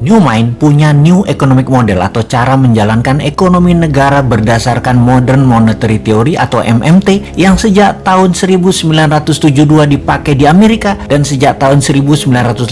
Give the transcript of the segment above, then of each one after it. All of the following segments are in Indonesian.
New Mind punya New Economic Model atau cara menjalankan ekonomi negara berdasarkan Modern Monetary Theory atau MMT yang sejak tahun 1972 dipakai di Amerika dan sejak tahun 1989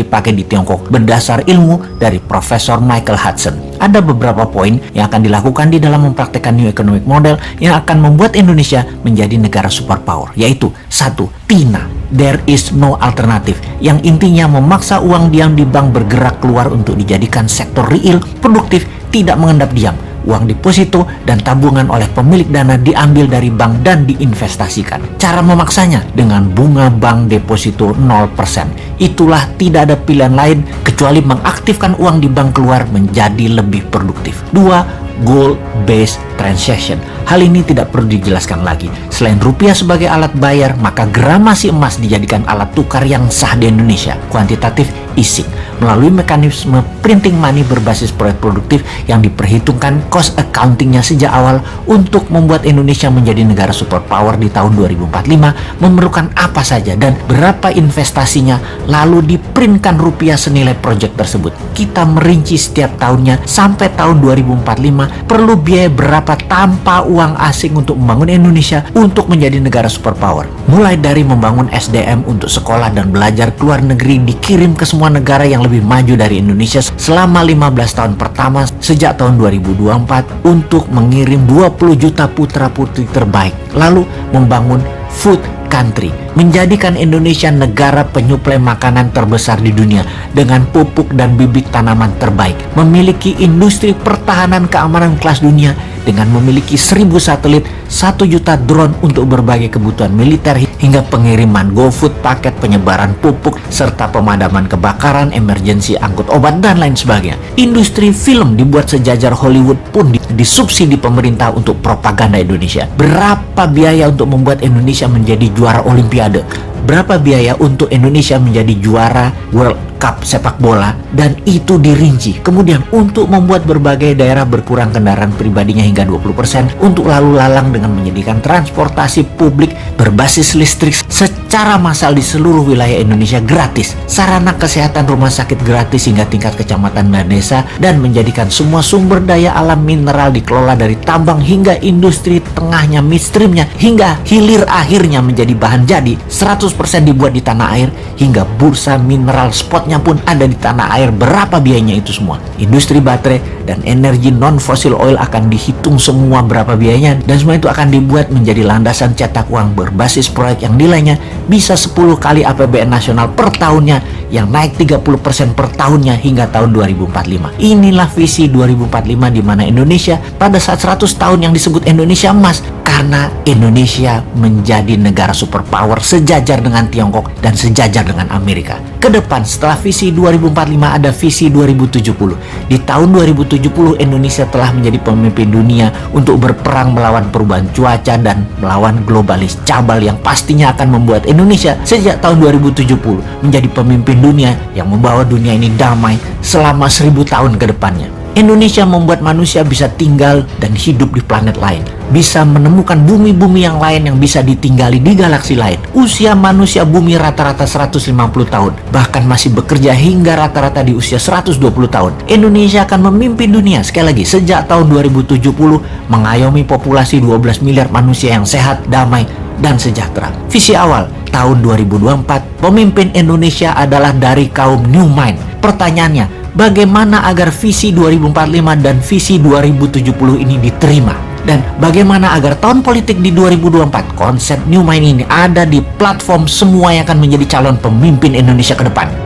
dipakai di Tiongkok berdasar ilmu dari Profesor Michael Hudson. Ada beberapa poin yang akan dilakukan di dalam mempraktekkan New Economic Model yang akan membuat Indonesia menjadi negara superpower, yaitu 1. TINA, There is no alternative, yang intinya memaksa uang diam di bank bergerak keluar untuk dijadikan sektor real, produktif, tidak mengendap diam. Uang deposito dan tabungan oleh pemilik dana diambil dari bank dan diinvestasikan. Cara memaksanya dengan bunga bank deposito 0%. Itulah tidak ada pilihan lain kecuali mengaktifkan uang di bank keluar menjadi lebih produktif. 2. Gold-based transaction. Hal ini tidak perlu dijelaskan lagi. Selain rupiah sebagai alat bayar, maka gramasi emas dijadikan alat tukar yang sah di Indonesia. Quantitative easing melalui mekanisme printing money berbasis proyek produktif yang diperhitungkan cost accountingnya sejak awal untuk membuat Indonesia menjadi negara superpower di tahun 2045 memerlukan apa saja dan berapa investasinya, lalu diprintkan rupiah senilai proyek tersebut. Kita merinci setiap tahunnya sampai tahun 2045 perlu biaya berapa tanpa uang asing untuk membangun Indonesia untuk menjadi negara superpower. Mulai dari membangun SDM untuk sekolah dan belajar ke luar negeri dikirim ke semua negara yang lebih maju dari Indonesia selama 15 tahun pertama sejak tahun 2024 untuk mengirim 20 juta putra-putri terbaik. Lalu membangun food country, menjadikan Indonesia negara penyuplai makanan terbesar di dunia dengan pupuk dan bibit tanaman terbaik, memiliki industri pertahanan keamanan kelas dunia dengan memiliki 1000 satelit, 1 juta drone untuk berbagai kebutuhan militer hingga pengiriman GoFood, paket penyebaran pupuk, serta pemadaman kebakaran, emergensi angkut obat, dan lain sebagainya. Industri film dibuat sejajar Hollywood pun disubsidi pemerintah untuk propaganda Indonesia. Berapa biaya untuk membuat Indonesia menjadi juara Olimpiade? Berapa biaya untuk Indonesia menjadi juara World Cup sepak bola? Dan itu dirinci. Kemudian untuk membuat berbagai daerah berkurang kendaraan pribadinya hingga 20%, untuk lalu lalang dengan menyediakan transportasi publik berbasis listrik secara massal di seluruh wilayah Indonesia gratis, sarana kesehatan rumah sakit gratis hingga tingkat kecamatan dan desa, dan menjadikan semua sumber daya alam mineral dikelola dari tambang hingga industri tengahnya, midstreamnya, hingga hilir akhirnya menjadi bahan jadi 100% dibuat di tanah air, hingga bursa mineral spotnya pun ada di tanah air. Berapa biayanya itu semua? Industri baterai dan energi non-fossil oil akan dihitung semua berapa biayanya, dan semua itu akan dibuat menjadi landasan cetak uang berbasis proyek yang nilainya bisa 10 kali APBN nasional per tahunnya, yang naik 30% per tahunnya hingga tahun 2045. Inilah visi 2045 di mana Indonesia pada saat 100 tahun yang disebut Indonesia Emas, karena Indonesia menjadi negara superpower sejajar dengan Tiongkok dan sejajar dengan Amerika. Kedepan setelah visi 2045 ada visi 2070. Di tahun 2070 Indonesia telah menjadi pemimpin dunia untuk berperang melawan perubahan cuaca dan melawan globalis cabal yang pastinya akan membuat Indonesia sejak tahun 2070 menjadi pemimpin dunia yang membawa dunia ini damai selama 1000 tahun ke depannya. Indonesia membuat manusia bisa tinggal dan hidup di planet lain, bisa menemukan bumi-bumi yang lain yang bisa ditinggali di galaksi lain. Usia manusia bumi rata-rata 150 tahun, bahkan masih bekerja hingga rata-rata di usia 120 tahun. Indonesia akan memimpin dunia sekali lagi sejak tahun 2070, mengayomi populasi 12 miliar manusia yang sehat, damai, dan sejahtera. Visi awal tahun 2024, pemimpin Indonesia adalah dari kaum New Mind. Pertanyaannya, bagaimana agar visi 2045 dan visi 2070 ini diterima? Dan bagaimana agar tahun politik di 2024 konsep New Mind ini ada di platform semua yang akan menjadi calon pemimpin Indonesia ke depan?